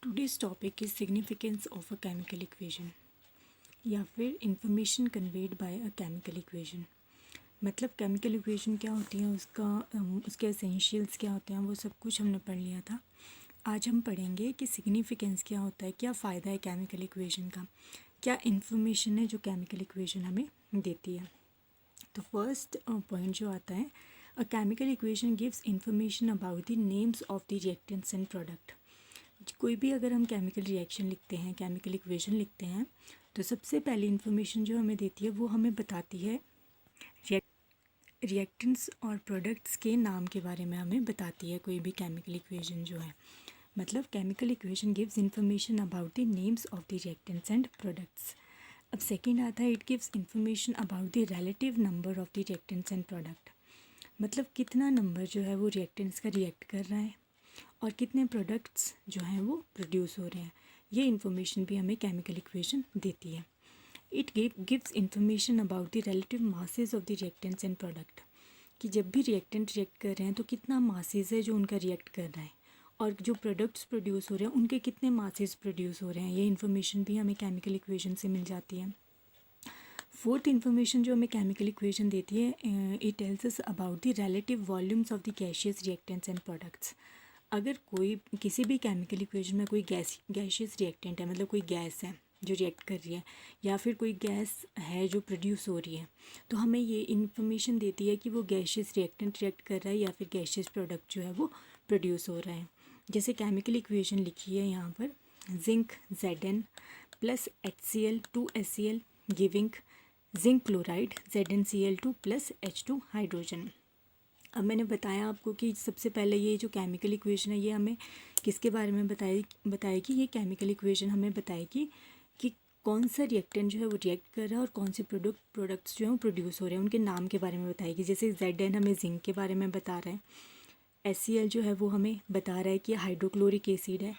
Today's topic is significance of a chemical equation या फिर information conveyed bye अ chemical equation. मतलब chemical equation क्या होती है, उसके एसेंशियल्स क्या होते हैं, वो सब कुछ हमने पढ़ लिया था। आज हम पढ़ेंगे कि सिग्निफिकेंस क्या होता है, क्या फ़ायदा है केमिकल इक्वेशन का, क्या इन्फॉर्मेशन है जो केमिकल इक्वेशन हमें देती है। तो फर्स्ट पॉइंट जो आता है, अ chemical equation gives information about the names of the reactants and product. कोई भी अगर हम केमिकल रिएक्शन लिखते हैं, केमिकल इक्वेशन लिखते हैं, तो सबसे पहली इन्फॉर्मेशन जो हमें देती है वो हमें बताती है रिएक्टेंट्स और प्रोडक्ट्स के नाम के बारे में हमें बताती है कोई भी केमिकल इक्वेशन जो है। मतलब chemical equation gives information about the names of the reactants and products. अब सेकेंड आता है, it gives information about the relative number of the reactants and product. मतलब कितना नंबर जो है वो रिएक्टेंट्स का रिएक्ट कर रहा है और कितने प्रोडक्ट्स जो हैं वो प्रोड्यूस हो रहे हैं। ये इन्फॉर्मेशन भी हमें केमिकल इक्वेशन देती है। It gives information about the relative masses of the reactants and product, कि जब भी रिएक्टेंट रिएक्ट कर रहे हैं तो कितना मासेस है जो उनका रिएक्ट कर रहा है, और जो प्रोडक्ट्स प्रोड्यूस हो रहे हैं उनके कितने मासेस प्रोड्यूस हो रहे हैं। ये इन्फॉर्मेशन भी हमें केमिकल इक्वेशन से मिल जाती है। फोर्थ इन्फॉर्मेशन जो हमें केमिकल इक्वेशन देती है, it tells us about the relative volumes of the gaseous reactants and products. अगर कोई किसी भी केमिकल इक्वेशन में कोई गैशियस रिएक्टेंट है, मतलब कोई गैस है जो रिएक्ट कर रही है, या फिर कोई गैस है जो प्रोड्यूस हो रही है, तो हमें ये इन्फॉर्मेशन देती है कि वो गैशियस रिएक्टेंट रिएक्ट कर रहा है या फिर गैशियस प्रोडक्ट जो है वो प्रोड्यूस हो रहा है। जैसे केमिकल इक्वेशन लिखी है यहाँ पर, zinc Zn plus HCl 2HCl giving zinc chloride ZnCl2 plus H2 hydrogen. अब मैंने बताया आपको कि सबसे पहले ये जो केमिकल इक्वेशन है ये हमें किसके बारे में बताएगी। ये केमिकल इक्वेशन हमें बताएगी कि कौन सा रिएक्टेंट जो है वो रिएक्ट कर रहा है और कौन से प्रोडक्ट्स जो हैं वो प्रोड्यूस हो रहे हैं, उनके नाम के बारे में बताएगी। जैसे Zn हमें जिंक के बारे में बता रहा है, HCl जो है वो हमें बता रहा है कि हाइड्रोक्लोरिक एसिड है,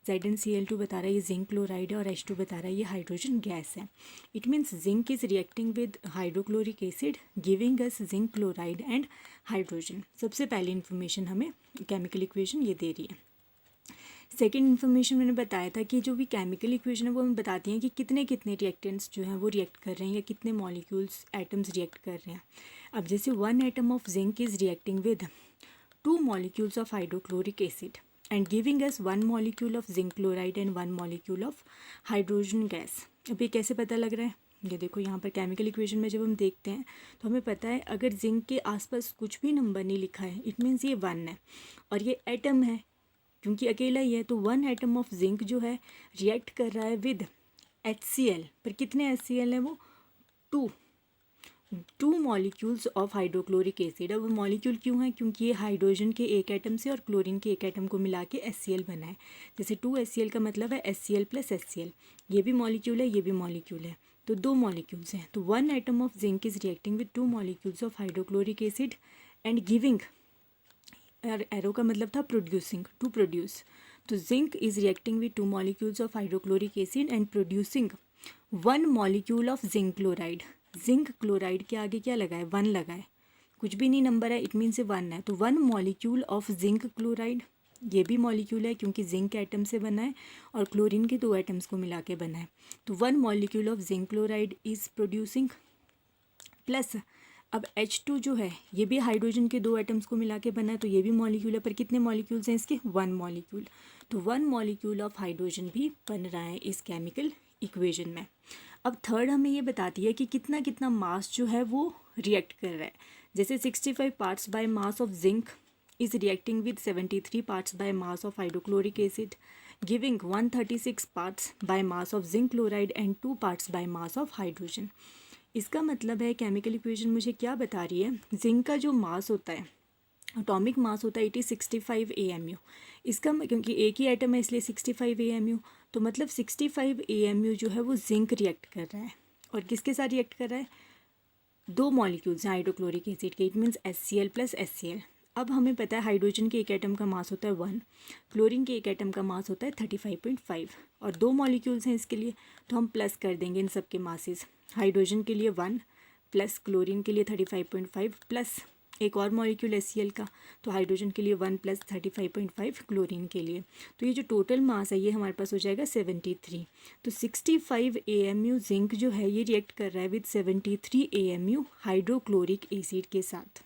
ZnCl2 बता रहा है ये जिंक क्लोराइड है, और H2 बता रहा है ये हाइड्रोजन गैस है। It means zinc is reacting with hydrochloric acid giving us zinc chloride and hydrogen. सबसे पहली इन्फॉर्मेशन हमें केमिकल इक्वेशन ये दे रही है। सेकेंड इन्फॉर्मेशन मैंने बताया था कि जो भी केमिकल इक्वेशन है वो हमें बताती हैं कि कितने कितने रिएक्टेंट्स जो हैं वो रिएक्ट कर रहे हैं या कितने मॉलिक्यूल्स एटम्स रिएक्ट कर रहे हैं। अब जैसे 1 atom of zinc is reacting with 2 molecules of hydrochloric acid and giving us 1 molecule of zinc chloride and 1 molecule of hydrogen gas। अब ये कैसे पता लग रहा है, ये देखो यहाँ पर केमिकल इक्वेशन में जब हम देखते हैं तो हमें पता है अगर जिंक के आसपास कुछ भी नंबर नहीं लिखा है इट मीन्स ये 1 है, और ये एटम है क्योंकि अकेला ही है, तो 1 एटम ऑफ जिंक जो है रिएक्ट कर रहा है विद HCl, पर कितने HCl है वो 2 मॉलिक्यूल्स ऑफ हाइड्रोक्लोरिक एसिड। अब मॉलिक्यूल क्यों है, क्योंकि ये हाइड्रोजन के एक एटम से और क्लोरीन के एक एटम को मिला के HCl बना है। जैसे 2HCl का मतलब है HCl प्लस HCl, ये भी मॉलिक्यूल है ये भी मॉलिक्यूल है, तो 2 मॉलिक्यूल्स हैं। तो 1 atom of zinc is reacting with 2 molecules of hydrochloric acid and giving, arrow का मतलब था प्रोड्यूसिंग, टू प्रोड्यूस। तो zinc is reacting with 2 molecules of hydrochloric acid and producing 1 molecule of zinc chloride. Zinc chloride के आगे क्या लगा है, 1 लगा है, कुछ भी नहीं नंबर है, इट मीन से 1 है। तो 1 मॉलिक्यूल ऑफ जिंक क्लोराइड, ये भी मॉलिक्यूल है क्योंकि जिंक एटम से बना है और क्लोरीन के 2 एटम्स को मिला के बना है। तो 1 molecule of zinc chloride is producing plus, अब H2 जो है ये भी हाइड्रोजन के 2 एटम्स को मिला के बना है, तो ये भी मॉलिक्यूल है, पर कितने मॉलिक्यूल्स हैं इसके, 1 मॉलिक्यूल। तो 1 मॉलिक्यूल ऑफ हाइड्रोजन भी बन रहा है इस केमिकल इक्वेशन में। अब थर्ड हमें ये बताती है कि कितना कितना मास जो है वो रिएक्ट कर रहा है। जैसे 65 parts by mass of zinc is reacting with 73 parts by mass of hydrochloric acid giving 136 parts by mass of zinc chloride and 2 parts by mass of hydrogen. इसका मतलब है केमिकल इक्वेशन मुझे क्या बता रही है, जिंक का जो मास होता है, एटॉमिक मास होता है, इट इज़ 65 AMU। इसका क्योंकि एक ही एटम है इसलिए 65 AMU, तो मतलब 65 AMU जो है वो जिंक रिएक्ट कर रहा है, और किसके साथ रिएक्ट कर रहा है, 2 मॉलिक्यूल्स हैं हाइड्रोक्लोरिक एसिड के, it means HCl plus HCl। अब हमें पता है हाइड्रोजन के एक एटम का मास होता है 1, क्लोरीन के एक एटम का मास होता है 35.5, और 2 मॉलिक्यूल्स हैं इसके लिए, तो हम प्लस कर देंगे इन सब के मासेस। हाइड्रोजन के लिए 1 प्लस क्लोरीन के लिए 35.5 प्लस एक और मॉलिक्यूल HCl का, तो हाइड्रोजन के लिए 1 + 35.5 क्लोरीन के लिए। तो ये जो टोटल मास है ये हमारे पास हो जाएगा 73। तो 65 AMU जिंक जो है ये रिएक्ट कर रहा है विद 73 AMU हाइड्रोक्लोरिक एसिड के साथ,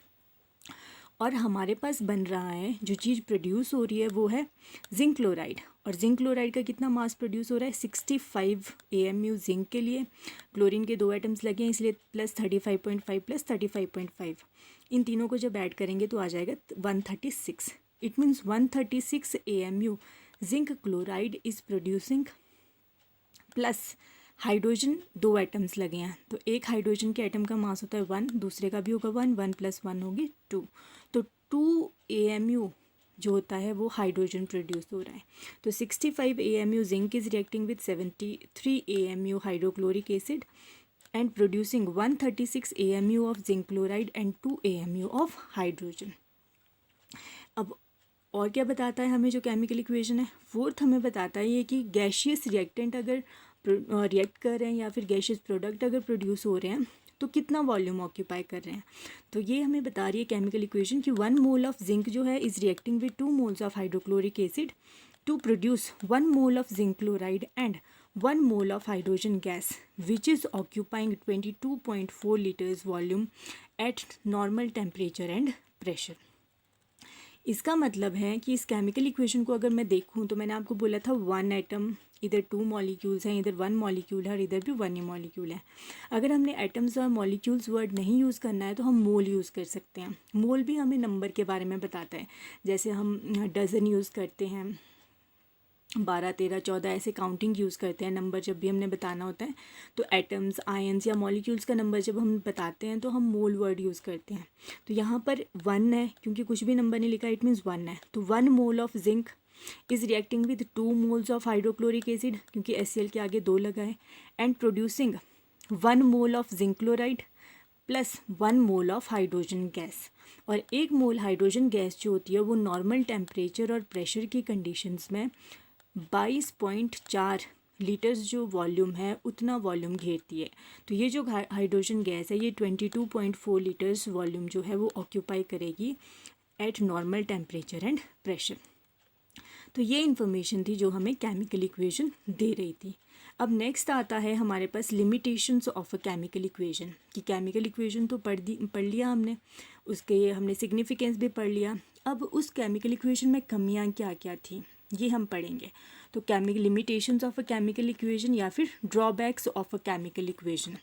और हमारे पास बन रहा है जो चीज़ प्रोड्यूस हो रही है वो है जिंक क्लोराइड। और जिंक क्लोराइड का कितना मास प्रोड्यूस हो रहा है 65 AMU जिंक के लिए, क्लोरीन के 2 एटम्स लगे हैं इसलिए +35.5 + 35.5, इन तीनों को जब ऐड करेंगे तो आ जाएगा 136। It means 136 AMU zinc chloride is producing, plus hydrogen 2 atoms लगे हैं, तो एक हाइड्रोजन के एटम का मास होता है 1, दूसरे का भी होगा 1, 1 + 1 होगी 2, तो 2 AMU जो होता है वो हाइड्रोजन प्रोड्यूस हो रहा है। तो 65 AMU zinc is reacting with 73 AMU hydrochloric acid and producing 136 AMU of zinc chloride and 2 AMU of hydrogen. अब और क्या बताता है हमें जो केमिकल इक्वेशन है, फोर्थ हमें बताता है ये कि गैशियस रिएक्टेंट अगर रिएक्ट कर रहे हैं या फिर गैशियस प्रोडक्ट अगर प्रोड्यूस हो रहे हैं तो कितना वॉल्यूम ऑक्यूपाई कर रहे हैं। तो ये हमें बता रही है केमिकल इक्वेशन कि 1 मोल ऑफ जिंक जो है is reacting with 2 moles of hydrochloric acid to produce 1 mole of zinc chloride and 1 mole of hydrogen gas which is occupying 22.4 litres volume at normal temperature and pressure. इसका मतलब है कि इस chemical equation को अगर मैं देखूं तो मैंने आपको बोला था 1 एटम, इधर 2 मॉलिक्यूल्स हैं, इधर 1 मॉलिक्यूल है और इधर भी 1 ही मॉलिक्यूल है। अगर हमने एटम्स और मॉलिक्यूल्स वर्ड नहीं यूज़ करना है तो हम मोल यूज़ कर सकते हैं। मोल भी हमें नंबर के बारे में बताता है, जैसे हम डजन यूज़ करते हैं, 12, 13, 14 ऐसे काउंटिंग यूज़ करते हैं नंबर जब भी हमने बताना होता है। तो एटम्स, आयंस या मॉलिक्यूल्स का नंबर जब हम बताते हैं तो हम मोल वर्ड यूज़ करते हैं। तो यहाँ पर 1 है क्योंकि कुछ भी नंबर नहीं लिखा, इट मीन्स 1 है। तो 1 mole of zinc is reacting with 2 moles of hydrochloric acid क्योंकि HCl के आगे 2 लगा है, and producing 1 mole of zinc chloride plus 1 mole of hydrogen gas. और 1 मोल हाइड्रोजन गैस जो होती है वो नॉर्मल टेम्परेचर और प्रेशर की कंडीशंस में 22.4 लीटर्स जो वॉल्यूम है उतना वॉल्यूम घेरती है। तो ये जो हाइड्रोजन गैस है ये 22.4 लीटर्स वॉल्यूम जो है वो ऑक्यूपाई करेगी eight normal temperature and pressure. तो ये इन्फॉर्मेशन थी जो हमें केमिकल इक्वेशन दे रही थी। अब नेक्स्ट आता है हमारे पास limitations of a chemical equation, कि केमिकल इक्वेशन तो पढ़ लिया हमने, उसके हमने सिग्निफिकेंस भी पढ़ लिया। अब उस केमिकल इक्वेशन में कमियां क्या क्या थी ये हम पढ़ेंगे। तो chemical limitations of a chemical equation या फिर drawbacks of a chemical equation.